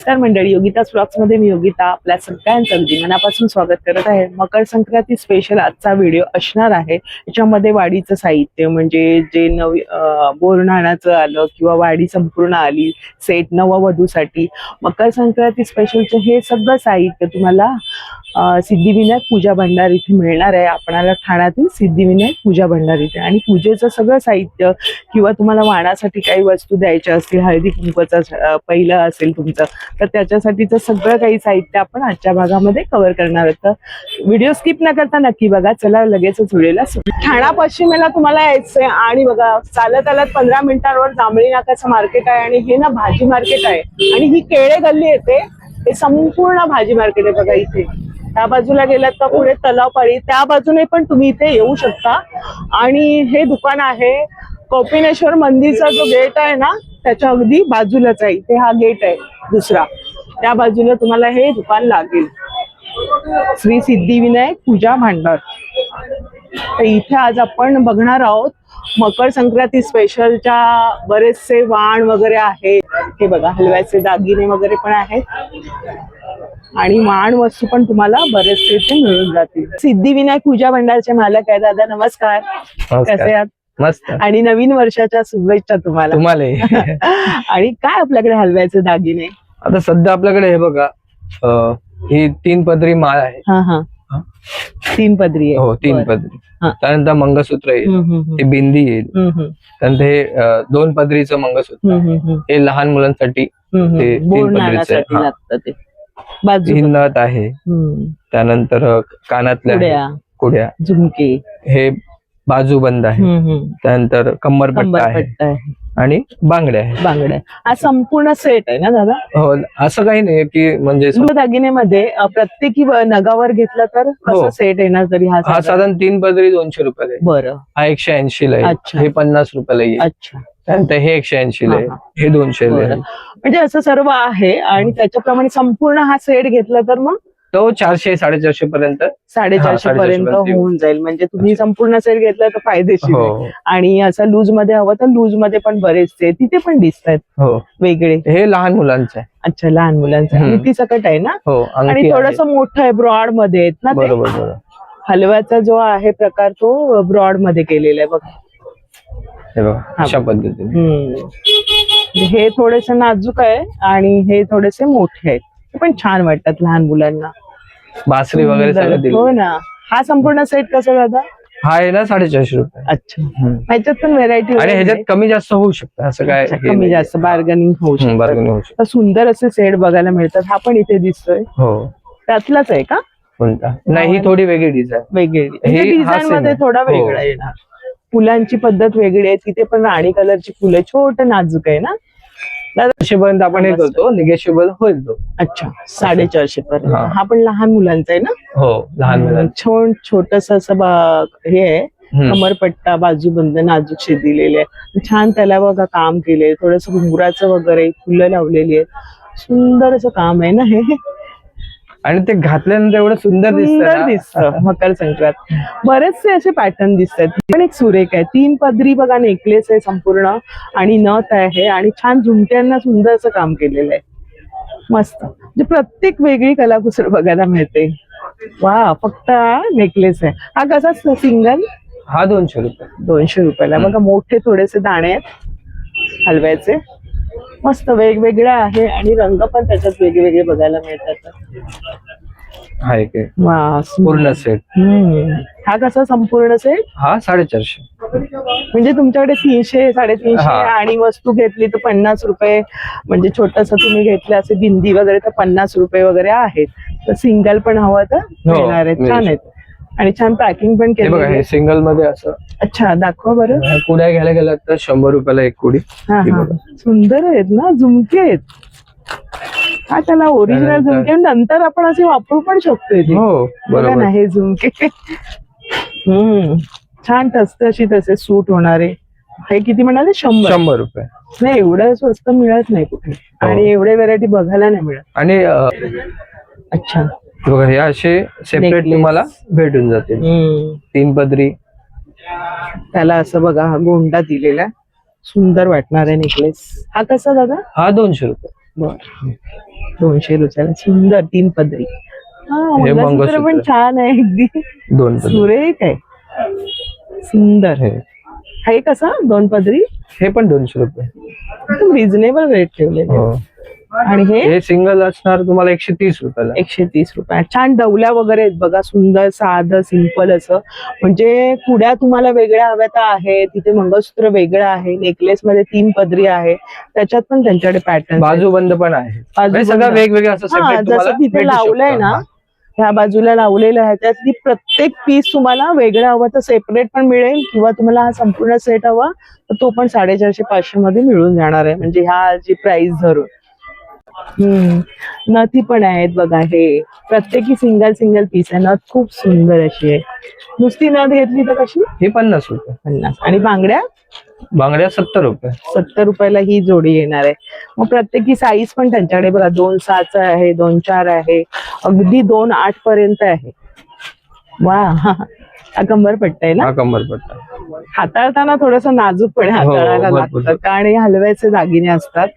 नमस्कार मंडळी, योगिताज ब्लॉग्स मध्ये मी योगिता आपल्या सगळ्यांचं अगदी मनापासून स्वागत करत आहे. मकर संक्रांती स्पेशल आजचा व्हिडिओ असणार आहे. याच्यामध्ये वाडीचं साहित्य म्हणजे जे बोरनाणाचं आलं किंवा वाडी संपूर्ण आली सेट नववधूसाठी मकर संक्रांती स्पेशलचं हे सगळं साहित्य तुम्हाला सिद्धिविनायक पूजा भंडार इथे मिळणार आहे. आपणाला ठाण्यातील सिद्धिविनायक पूजा भंडार इथे आणि पूजेचं सगळं साहित्य किंवा तुम्हाला वाणासाठी काही वस्तू द्यायच्या असतील, हळदी कुंकवाचं पहिलं असेल तुमचं, तर त्याच्यासाठीचं सगळं काही साहित्य आपण आजच्या भागामध्ये कव्हर करणार आहोत. तर व्हिडिओ स्किप न करता नक्की बघा. चला लगेचच व्हिडिओला ठाणा पश्चिमेला तुम्हाला यायचंय आणि बघा चालत आलात 15 मिनिटांवर जांभळी नाकाचं मार्केट आहे आणि हे ना भाजी मार्केट आहे आणि ही केळे गल्ली येते. हे संपूर्ण भाजी मार्केट आहे बघा. इथे त्या बाजूला गेलात का पुढे तलावपाळी, त्या बाजूने पण तुम्ही इथे येऊ शकता. आणि हे दुकान आहे कौपिनेश्वर मंदिरचा जो गेट आहे ना त्याच्या अगदी बाजूलाच आहे. इथे हा गेट आहे दुसरा, त्या बाजूला तुम्हाला हे दुकान लागेल, श्री सिद्धिविनायक पूजा भांडार. तर इथे आज आपण बघणार आहोत मकर संक्रांती स्पेशलच्या बरेचसे वाण वगैरे आहेत. हे बघा हलव्याचे दागिने वगैरे पण आहेत आणि वाण वस्तू पण तुम्हाला बरेचसे इथे मिळून जातील. सिद्धिविनायक पूजा भंडारचे मालक आहे दादा, नमस्कार. कसे आहात? मस्त. आणि नवीन वर्षाच्या शुभेच्छा तुम्हाला. आणि काय आपल्याकडे हलव्याचे दागिने आता सध्या आपल्याकडे हे बघा, ही 3 पदरी माळ आहे. हा हा 3 पदरी आहे. हो 3 पदरी. त्यानंतर मंगळसूत्र येईल, ते बिंदी येईल. त्यानंतर हे 2 पदरीचं मंगळसूत्र, हे लहान मुलांसाठी ते 3 पदरीचं लागतं. ते बाजू नथ आहे. त्यानंतर कानातल्या कुड्या, झुमके, हे बाजूबंद आहे. त्यानंतर कमरपट्टा आहे आणि बांगड्या आहे. बांगड्या हा संपूर्ण सेट आहे ना दादा? हो, असं काही नाही की म्हणजे दागिन्यामध्ये प्रत्येकी नगावर घेतला तर कसं सेट येणार तरी हा साधारण 3 पदरी 200 रुपयाला आहे. बरं. हा 180 ला आहे. हे 50 रुपयाला येईल. अच्छा. त्यानंतर हे 180 ला आहे. हे 200 ला आहे. म्हणजे असं सर्व आहे आणि त्याच्याप्रमाणे संपूर्ण हा सेट घेतला तर मग तो 400-450 पर्यंत 450 पर्यंत होऊन जाईल. म्हणजे तुम्ही संपूर्ण सेट घेतला तर फायदेशीर. आणि असं लूज मध्ये हवं तर लूज मध्ये पण बरेचसे तिथे पण दिसत आहेत वेगळे. हे लहान मुलांचं आहे. अच्छा, लहान मुलांचं किती सकट आहे ना. आणि थोडस मोठं आहे, ब्रॉड मध्ये आहेत ना. बरोबर. हलव्याचा जो आहे प्रकार तो ब्रॉड मध्ये केलेला आहे बघा. हे बघा अशा पद्धतीने. हे थोडेसे नाजूक आहे आणि हे थोडेसे मोठे आहेत, पण छान वाटतात लहान मुलांना. बासरी वगैरे सगळं दिलं. हो ना. हा संपूर्ण सेट कसा दादा? हा आहे ना 450 रुपये. अच्छा. ह्याच्यात पण व्हेरायटी आणि ह्याच्यात कमी जास्त होऊ शकतं, असं काय कमी जास्त बार्गनिंग होऊ शकतं. सुंदर असे सेट बघायला मिळतात. हा पण इथे दिसतोय. हो, त्यातलाच आहे का? कोणता? नाही, ही थोडी वेगळी डिझाइन. वेगळी डिझाइन मध्ये थोडा वेगळा येणार. फुलांची पद्धत वेगळी आहे. तिथे पण राणी कलरची फुलं, छोट नाजूक आहे ना. पर्यंत आपण हे करतो, निगेशिबल होईल तो. अच्छा, 450 पर्यंत. हा पण लहान मुलांचा आहे ना? हो, लहान मुलांचा. छोटस असं हे आहे, कमरपट्टा बाजूबंद नाजूकशे दिलेले आहे. छान त्याला बघा काम केले, थोडस घुंगराचं वगैरे फुलं लावलेली आहेत. सुंदर असं काम आहे ना हे. आणि ते घातल्यानंतर एवढं सुंदर दिसतं. मकर संक्रांत बरेचसे असे पॅटर्न दिसत आहेत. पण एक सुरेख आहे. 3 पदरी बघा नेकलेस आहे संपूर्ण आणि नथ आहे आणि छान झुमक्यांना सुंदर असं काम केलेलं आहे. मस्त. म्हणजे प्रत्येक वेगळी कलाकुसर बघायला मिळते. वा, फक्त नेकलेस आहे. हा कसा सिंगल? हा 200 रुपये. 200 रुपयाला बघा. मोठे थोडेसे दाणे आहेत हलव्याचे. मस्त वेगवेगळा आहे आणि रंग पण त्याच्यात वेगवेगळे बघायला मिळतात. पूर्ण सेट. हा कसा संपूर्ण सेट? हा 450. म्हणजे तुमच्याकडे 300-350 आणि वस्तू घेतली तर 50 रुपये. म्हणजे छोटस तुम्ही घेतलं असे बिंदी वगैरे तर 50 रुपये वगैरे आहेत. तर सिंगल पण हवं तर मिळणार आहेत. छान आहेत आणि छान पॅकिंग पण केलं. सिंगल मध्ये असं. अच्छा, दाखवा बरं. कुड्या घ्यायला गेलात तर 100 रुपयाला एक कुडी. सुंदर आहेत ना, झुमके आहेत. हा त्याला ओरिजिनल झुमके नंतर आपण असे वापरू पण शकतो. हो बरोबर ना हे झुमके. छान तसे तसे सूट होणारे. हे किती म्हणाले? 100 रुपये. नाही, एवढं स्वस्त मिळत नाही कुठे आणि एवढे व्हेरायटी बघायला नाही मिळत. आणि अच्छा बघा, हे असे सेपरेट तुम्हाला भेटून जातील. 3 पदरी. त्याला असं बघा गोंडा दिलेला, सुंदर वाटणार आहे नेकलेस. हा कसा दादा? हा 200 रुपये. बर 200 रुपयाला सुंदर 3 पदरी. हा हे मंगळसूत्र पण मंगळसूत्र. छान आहे अगदी 2 पदरी. सुरेख आहे सुंदर. हे हे कसं 2 पदरी हे पण 200 रुपये. रिझनेबल रेट ठेवलेले. हो. आणि हे सिंगल असणार तुम्हाला 130 रुपयाला. 130 रुपये. छान डवल्या वगैरे आहेत बघा, सुंदर साधं सिंपल असं. म्हणजे कुड्या तुम्हाला वेगळ्या हव्या तर आहे, तिथे मंगळसूत्र वेगळं आहे, नेकलेस मध्ये 3 पदरी आहे, त्याच्यात पण त्यांच्याकडे पॅटर्न बाजूबंद पण आहे. म्हणजे सगळं वेगवेगळं असं separate तुम्हाला जसं तिथे भेटू लावलंय शकतं. ना, हा. ह्या बाजूला लावलेलं आहे, त्यातली प्रत्येक पीस तुम्हाला वेगळं हवं तर सेपरेट पण मिळेल, किंवा तुम्हाला हा संपूर्ण सेट हवा तर तो पण 450-500 मध्ये मिळून जाणार आहे, म्हणजे ह्या जी प्राइस धरून. नथी पण आहेत बघा, हे प्रत्येकी सिंगल सिंगल पीस आहे. नथ खूप सुंदर अशी आहे. नुसती नथ घेतली तर कशी? हे 50 रुपये. 50. आणि बांगड्या बांगड्या 70 रुपये. 70 रुपयाला ही जोडी येणार आहे. मग प्रत्येकी साईज पण त्यांच्याकडे बघा 2.6 आहे, 2.4 आहे, अगदी 2.8 पर्यंत आहे. वा हा कंबरपट्टा आहे ना? हा कंबरपट्टा. हाताळताना थोडस नाजूकपणे हाताळायला भरपूर. लागतं, कारण हे हलव्याचे दागिने असतात.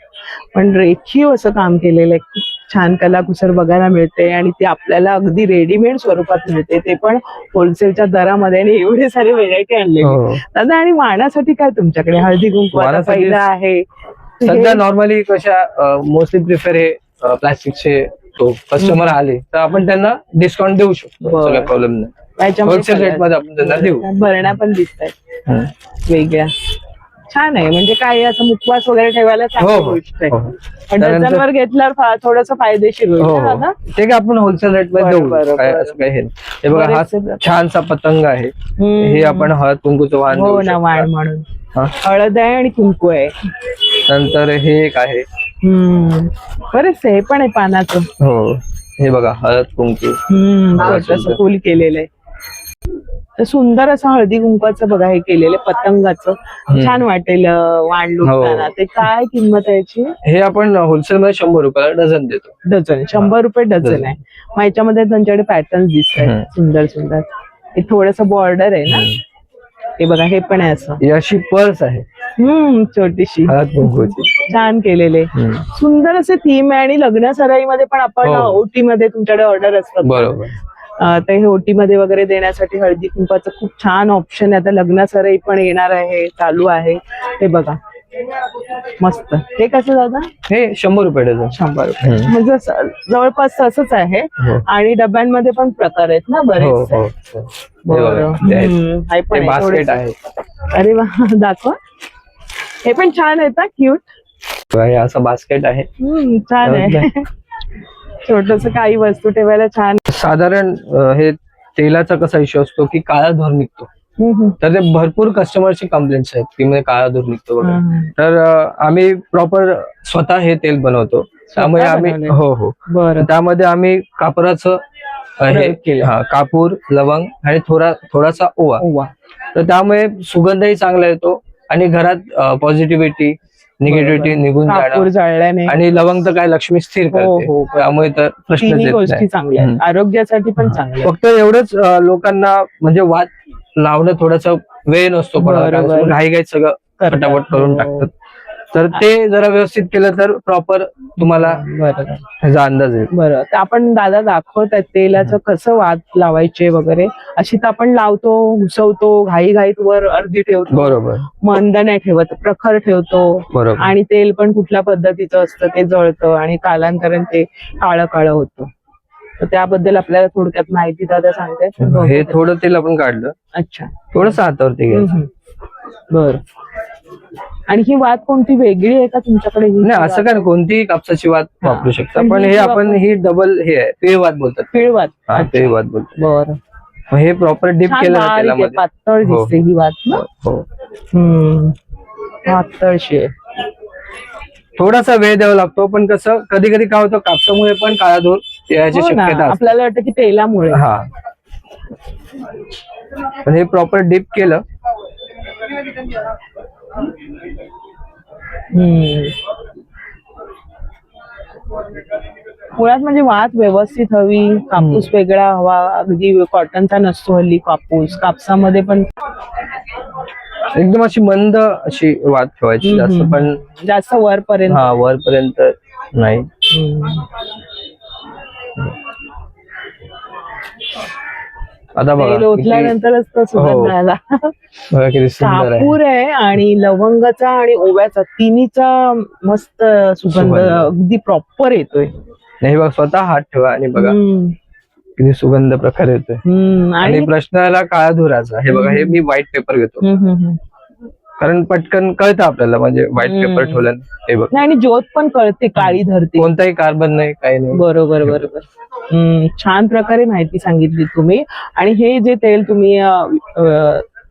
पण रेखीव असं काम केलेलं आहे, खूप छान कलाकुसर बघायला मिळते, आणि ते आपल्याला अगदी रेडीमेड स्वरूपात मिळते, ते पण होलसेलच्या दरामध्ये. आणि एवढे सारे व्हेरायटी आणले हो. दादा. आणि वाणासाठी काय तुमच्याकडे? हळदी कुंकू आता वाणासाठी पहिला आहे सध्या नॉर्मली कशा मोस्टली प्रिफर हे प्लास्टिकचे कस्टमर आले तर आपण त्यांना डिस्काउंट देऊ शकतो. बरं. सगळा प्रॉब्लेम नाही. होलसेल रेट मध्ये आपण त्यांना देऊ. भरण्या पण दिसत आहेत वेगळ्या, छान आहे. म्हणजे काय असं मुखवास वगैरे ठेवायला चांगली गोष्ट आहे. हो. पण डझनवर घेतल्यावर थोडस फायदेशीर होईल हो. ना दादा? ते काय आपण होलसेल रेट मध्ये देऊ. बरं, काय बरं. असं काही हे नाही. हे बघा, हा बरेचसे छानसा पतंग आहे. हे आपण हळद कुंकूचं वाण हो देऊ ना, शकतो. वाण म्हणून. हा. हळद आहे आणि कुंकू आहे. नंतर हे एक आहे. बरेच हे पण आहे पानाचं. हो. हे बघा, हळद कुंकू. छोटस फुल केलेलं आहे. तर सुंदर असं हळदी कुंकवाचं बघा हे केलेलं आहे, पतंगाचं. छान वाटेल वाण लुटताना. ते काय किंमत आहे याची? हे आपण होलसेल मध्ये 100 रुपयाला डझन देतो. डझन 100 रुपये डझन आहे. मग याच्यामध्ये त्यांच्याकडे पॅटर्न दिसत आहेत सुंदर सुंदर. हे थोडस बॉर्डर आहे ना, हे बघा. हे पण आहे असं. ही अशी पर्स आहे छोटीशी हळद कुंकूची. छान केलेले, सुंदर असे थीम आहे. आणि लग्न सराईमध्ये पण आपण ओटी मध्ये तुमच्याकडे ऑर्डर असतात बरोबर. तर हे ओटी मध्ये वगैरे देण्यासाठी हळदी कुंकवाचं खूप छान ऑप्शन आहे. आता लग्न सराई पण येणार आहे, चालू आहे. हे बघा मस्त. हे कसं दादा? हे 100 रुपये डझन. 100 रुपये. म्हणजे जवळपास तसंच आहे. आणि डब्यांमध्ये पण प्रकार आहेत ना बरेच. बास्केट आहे. अरे वा, दाखवा. हे पण छान आहे ना, क्यूट. हे असं बास्केट आहे. छान आहे. छोटस काही वस्तू ठेवायला छान. साधारण हे तेलाचा कसा इश्यू असतो की काळा धूर निघतो. तर ते भरपूर कस्टमरची कंप्लेंट्स आहेत की म्हणजे काळा धूर निघतो वगैरे. तर आम्ही प्रॉपर स्वतः हे तेल बनवतो. त्यामुळे आम्ही हो त्यामध्ये आम्ही कापराचं कापूर, लवंग आणि थोडासा ओवा. तर त्यामुळे सुगंधही चांगला येतो आणि घरात पॉझिटिव्हिटी निगेटिव्हिटी निघून जाळल्याने. आणि लवंग तर काय लक्ष्मी स्थिर करते, त्यामुळे तर प्रश्न गोष्टी चांगल्या आहेत, आरोग्यासाठी पण चांगल्या. फक्त एवढंच लोकांना म्हणजे वाद लावणं थोडस वेळ नसतो, घाईघाईत सगळं फटाफट करून टाकतात. तर ते जरा व्यवस्थित केलं तर प्रॉपर तुम्हाला ह्याचा अंदाज येईल. बरं, तर आपण दादा दाखवतात तेलाचं कसं वात लावायचे वगैरे. अशी तर आपण लावतो, घुसवतो, घाईघाईत वर अर्धी ठेवतो. बरोबर. मंद नाही ठेवत, प्रखर ठेवतो. बरोबर. आणि तेल पण कुठल्या पद्धतीचं असतं ते जळतं आणि कालांतराने ते काळं काळं होतं. तर त्याबद्दल आपल्याला थोडक्यात माहिती दादा सांगतायत. हे थोडं तेल आपण काढलं. अच्छा. थोडस हातावरती घ्यायचं. बर. आणि ही वात कोणती वेगळी आहे का तुमच्याकडे? नाही, असं काय, कोणतीही कापसाची वात वापरू शकता. पण हे आपण ही डबल हे आहे, पिळवात बोलतात. पिळवात. पिळवात बोलतात. बरं. हे प्रॉपर डीप केलं ना तेलामध्ये. पातळ दिसते ही वात ना. पातळशी आहे. थोडासा वेळ द्यावा लागतो, पण कसं कधी कधी काय होतं, कापसामुळे पण काळा धूर याची शक्यता असते. आपल्याला वाटतं की तेलामुळे. पण हे प्रॉपर डीप केलं. मुळात म्हणजे वात व्यवस्थित हवी, कापूस वेगळा हवा, अगदी कॉटनचा नसतो हल्ली कापूस. कापसामध्ये पण एकदम अशी मंद अशी वात ठेवायची, जास्त पण जास्त वरपर्यंत. वरपर्यंत नाही. आता बघा तेल ओतल्यानंतरच तो सुगंध आला. बघा किती सुंदर आहे. कापूर आहे आणि लवंगाचा आणि ओव्याचा तिन्हीचा मस्त सुगंध अगदी प्रॉपर येतोय. नाही बघा, स्वतः हात ठेवा आणि बघा किती सुगंध प्रकार येतोय. आणि प्रश्न आला काळा धुराचा. हे बघा, हे मी व्हाईट पेपर घेतो कारण पटकन कळतं आपल्याला, म्हणजे व्हाईट पेपर ठेवलं. हे बघ, आणि ज्योत पण कळते, काळी धरते, कोणताही कार्बन नाही, काही नाही. बरोबर बरोबर. छान प्रकारे माहिती सांगितली तुम्ही. आणि हे जे तेल तुम्ही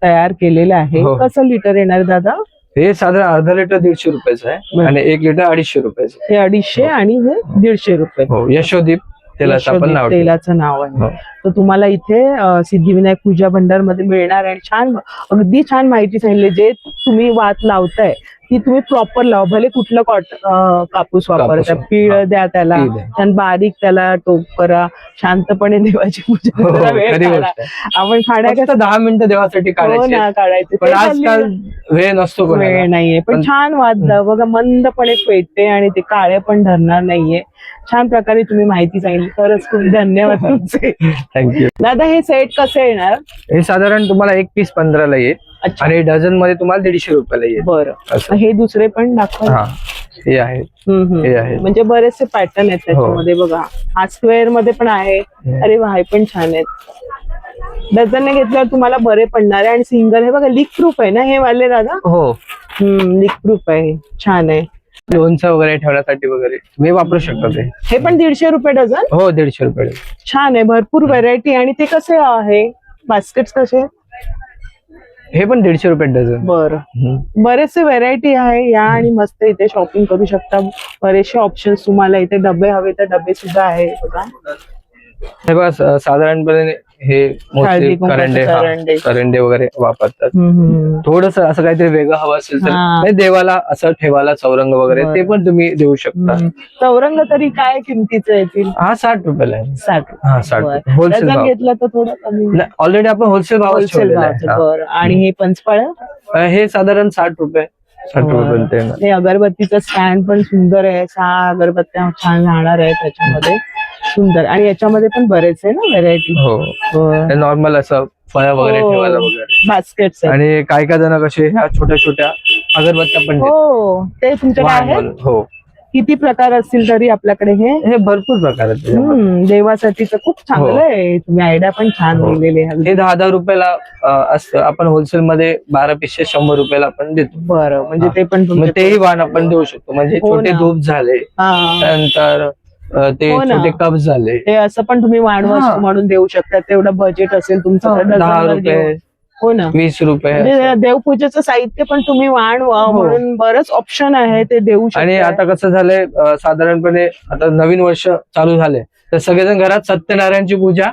तयार केलेलं आहे कसं लिटर येणार दादा? हे साधारण अर्धा लिटर 150 रुपयाचं आहे आणि 1 लिटर 250 रुपयाचं. हे 250 आणि हे 150 रुपये. हो, यशोदीप तेलाचं नाव आहे. तर तुम्हाला इथे सिद्धिविनायक पूजा भंडार मध्ये मिळणार आहे. छान, अगदी छान माहिती सांगितली. जे तुम्ही वात लावताय ती तुम्ही प्रॉपर लावा. भले कुठलं कापूस वापरता, पीळ द्या त्याला, छान बारीक त्याला टोप करा, शांतपणे देवाची पूजा करा. आपण खाण्याकरता 10 मिनिटं देवासाठी काढायचे, पण आजकाल वेळ नसतो, वेळ नाहीये. पण छान वाद बघा, मंदपणे पेटते आणि ते काळे पण धरणार नाहीये. छान प्रकारे तुम्ही माहिती सांगितली. खरंच खूप धन्यवाद तुमचे. थँक्यू दादा. हे सेट कसे येणार? हे साधारण तुम्हाला 1 पीस 15 ला येईल आणि डझन मध्ये तुम्हाला 150 रुपयाला येईल. बरं, हे दुसरे पण दाखवा. हे आहेत, हे आहेत. म्हणजे बरेचसे पॅटर्न आहेत त्याच्यामध्ये. बघा, हा स्क्वेअर मध्ये पण आहे. अरे वा, हे पण छान आहेत. डझनने घेतल्यावर तुम्हाला बरे पडणार आहे. आणि सिंगल, हे बघा लीक प्रूफ आहे ना हे वाले दादा? हो, लीक प्रूफ आहे, छान आहे. लोणचं वगैरे ठेवण्यासाठी वगैरे तुम्ही वापरू शकता ते. हे पण 150 रुपये डझन? हो, 150 रुपये. छान आहे, भरपूर व्हरायटी. आणि ते कसे आहे बास्केट्स कसे? हे पण 150 रुपये डझन. बरं, बरेचसे व्हरायटी आहे. या आणि मस्त इथे शॉपिंग करू शकता. बरेचसे ऑप्शन्स तुम्हाला इथे. डबे हवे तर डबे सुद्धा आहे बघा. हे बघा, साधारणपणे हे मोस्टली करंडे वगैरे वापरतात. थोडस असं काहीतरी वेगळं हवं असेल तर देवाला असं ठेवायला चौरंग वगैरे ते पण तुम्ही देऊ शकता. चौरंग तरी काय किमतीचं येतील? हा 60 रुपयाला आहे. 60. होलसेल घेतलं तर थोडं कमी. ऑलरेडी आपण होलसेल भाव. आणि हे पंचपाळ्या? हे साधारण 60 रुपये. 60 रुपये. हे अगरबत्तीचं स्टँड पण सुंदर आहे. 6 अगरबत्त्या छान राहणार आहे त्याच्यामध्ये, सुंदर. आणि याच्यामध्ये पण बरेच आहे ना व्हरायटी. हो, नॉर्मल असं फळ वगैरे ठेवायला वगैरे बास्केट्स. आणि काही जण कसे ह्या छोट्या छोट्या अगरबत्त्या पण. हो, ते तुमच्याकडे आहेत? हो. किती प्रकार असतील तरी आपल्याकडे? हे भरपूर प्रकार आहेत. देवासाठी तर खूप चांगलं आहे. तुम्ही आयडिया पण छान दिलेली आहे. हे 10-10 रुपयाला असतं. आपण होलसेल मध्ये 12 पीसचे 100 रुपयाला आपण देतो. बरं, म्हणजे ते पण तेही वाण आपण देऊ शकतो. म्हणजे छोटे धूप झाले, त्यानंतर ते छोटे कप झाले, ते असं पण तुम्ही वाणवस्तू म्हणून देऊ शकता. तेवढं बजेट असेल तुमचं 10 रुपये. हो ना, 20 रुपये. म्हणजे देवपूजेचं साहित्य पण तुम्ही वाणवा म्हणून बरंच ऑप्शन आहे, ते देऊ शकता. आणि आता कसं झालंय, साधारणपणे आता नवीन वर्ष चालू झाले तर सगळेजण घरात सत्यनारायणची पूजा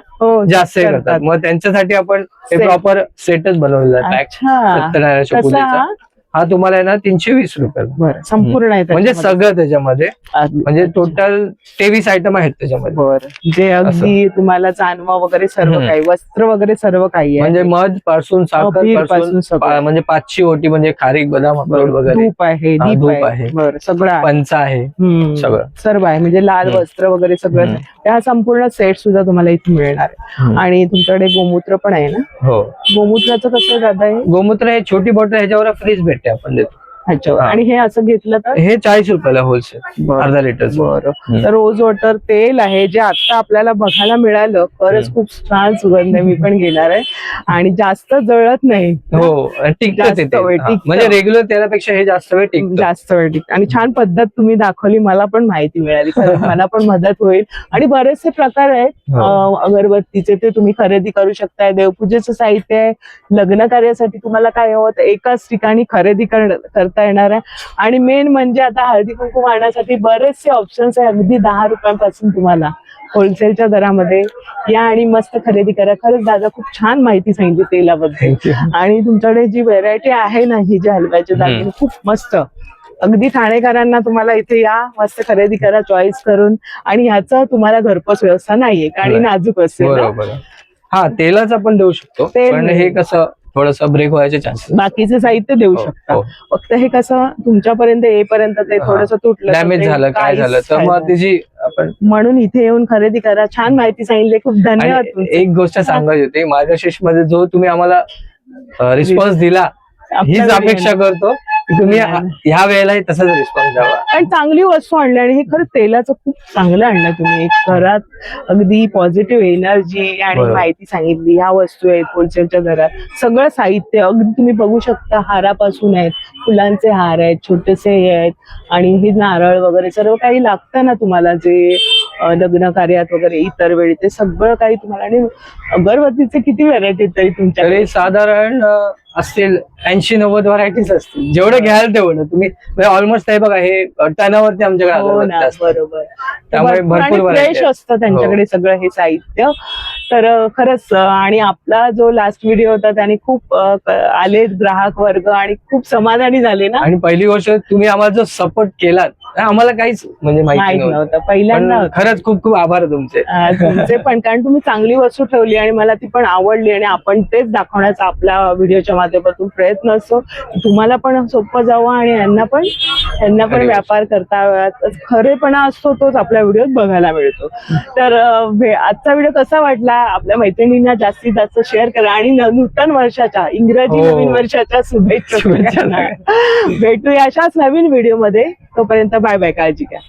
जास्त करतात. मग त्यांच्यासाठी आपण प्रॉपर सेटच बनवलेला आहे पॅक सत्यनारायणच्या पूजेचा. हा तुम्हाला आहे ना 320 रुपये संपूर्ण आहे. म्हणजे सगळं त्याच्यामध्ये, म्हणजे टोटल 23 आयटम आहेत त्याच्यामध्ये. जे अगदी तुम्हाला जानवा वगैरे सर्व काही, वस्त्र वगैरे सर्व काही आहे. म्हणजे मध पासून साखर पासून, म्हणजे 500 ओटी, म्हणजे खारीक, बदाम, अक्रोड वगैरे, धूप आहे, दीप आहे, सगळं पंच आहे, सगळं सर्व आहे. म्हणजे लाल वस्त्र वगैरे सगळं. हा संपूर्ण सेट सुद्धा तुम्हाला इथे मिळणार आहे. आणि तुमच्याकडे गोमूत्र पण आहे ना? हो. गोमूत्राचं कसं दादा? हे गोमूत्र हे छोटी बॉटल ह्याच्यावर फ्रीज भेटते, आपण देतो. आणि हे असं घेतलं तर हे 40 रुपयाला होलसेल, अर्धा लिटर. बरं. तर रोज वॉटर तेल आहे, जे आता आपल्याला बघायला मिळालं. खरंच खूप छान सुगंध आहे. मी पण घेणार आहे. आणि जास्त जळत नाही. हो, म्हणजे रेग्युलर तेलापेक्षा हे जास्त वेळ टिकतं. आणि छान पद्धत तुम्ही दाखवली, मला पण माहिती मिळाली. मला पण मदत होईल. आणि बरेचसे प्रकार आहेत अगरबत्तीचे, ते तुम्ही खरेदी करू शकताय. देवपूजेचं साहित्य आहे. लग्न कार्यासाठी तुम्हाला काय हवं तर एकाच ठिकाणी खरेदी करता येणार आहे. आणि मेन म्हणजे आता हळदी कुंकू वाहण्यासाठी बरेचसे ऑप्शन्स आहे. अगदी 10 रुपयांपासून तुम्हाला होलसेलच्या दरामध्ये या आणि मस्त खरेदी करा. खरंच दादा खूप छान माहिती सांगितली तेलाबद्दल. आणि तुमच्याकडे जी व्हेरायटी आहे ना, ही जी हलव्याच्या दागिने खूप मस्त. अगदी ठाणेकरांना तुम्हाला इथे या, मस्त खरेदी करा चॉईस करून. आणि ह्याचा तुम्हाला घरपोच व्यवस्था नाहीये, आणि नाजूक असेल. हा, तेलाच आपण देऊ शकतो, पण हे कसं थोडस ब्रेक व्हायचे चान्सेस. बाकीचे साहित्य देऊ शकता. फक्त हे कसं तुमच्यापर्यंत येईपर्यंत ते थोडंसं तुटलं, डॅमेज झालं, काय झालं तर मग त्याची आपण म्हणून इथे येऊन खरेदी करा. छान माहिती सांगितली, खूप धन्यवाद. एक गोष्ट सांगायची होती, मार्गशीर्ष मध्ये जो तुम्ही आम्हाला रिस्पॉन्स दिला हीच अपेक्षा करतो की तुम्ही ह्या वेळेलाही तसाच रिस्पॉन्स द्यावा. आणि चांगली वस्तू आणली, आणि हे खरं तेलाचं खूप चांगलं आणलं तुम्ही. एक घरात अगदी पॉझिटिव्ह एनर्जी आणि माहिती सांगितली. ह्या वस्तू आहेत होलसेलच्या दरात, सगळं साहित्य अगदी तुम्ही बघू शकता. हारापासून आहेत, फुलांचे हार आहेत, छोटेसे हे आहेत, आणि हे नारळ वगैरे सर्व काही लागतं ना तुम्हाला, जे लग्न कार्यात वगैरे इतर वेळी, ते सगळं काही तुम्हाला. आणि अगरबत्तीचे किती व्हरायटी तरी तुमच्याकडे? साधारण असतील 80-90 व्हरायटीज असतील. जेवढं घ्याल तेवढं तुम्ही. ऑलमोस्ट आहे बघा, हे टनावरती आमच्याकडे. बरोबर. त्यामुळे भरपूर फ्रेश असतं त्यांच्याकडे सगळं हे साहित्य. तर खरंच, आणि आपला जो लास्ट व्हिडिओ होता त्याने खूप आले ग्राहक वर्ग आणि खूप समाधानी झाले ना. आणि पहिली गोष्ट, तुम्ही आम्हाला जो सपोर्ट केलात, आम्हाला काहीच म्हणजे माहिती नव्हतं पहिल्यांदा. खरंच खूप खूप आभार तुमचे. तुमचे पण, कारण तुम्ही चांगली वस्तू ठेवली आणि मला ती पण आवडली, आणि आपण तेच दाखवण्याचा आपल्या व्हिडिओच्या माध्यमातून प्रयत्न असतो. तुम्हाला पण सोपं जावं आणि यांना पण व्यापार करता खरेपणा असतो, तोच आपल्या व्हिडिओत बघायला मिळतो. तर आजचा व्हिडिओ कसा वाटला? आपल्या मैत्रिणींना जास्तीत जास्त शेअर करा, आणि नूतन वर्षाच्या, इंग्रजी नवीन वर्षाच्या शुभेच्छा. भेटूया अशाच नवीन व्हिडिओ मध्ये. तोपर्यंत बाय बाय, काळजी घ्या.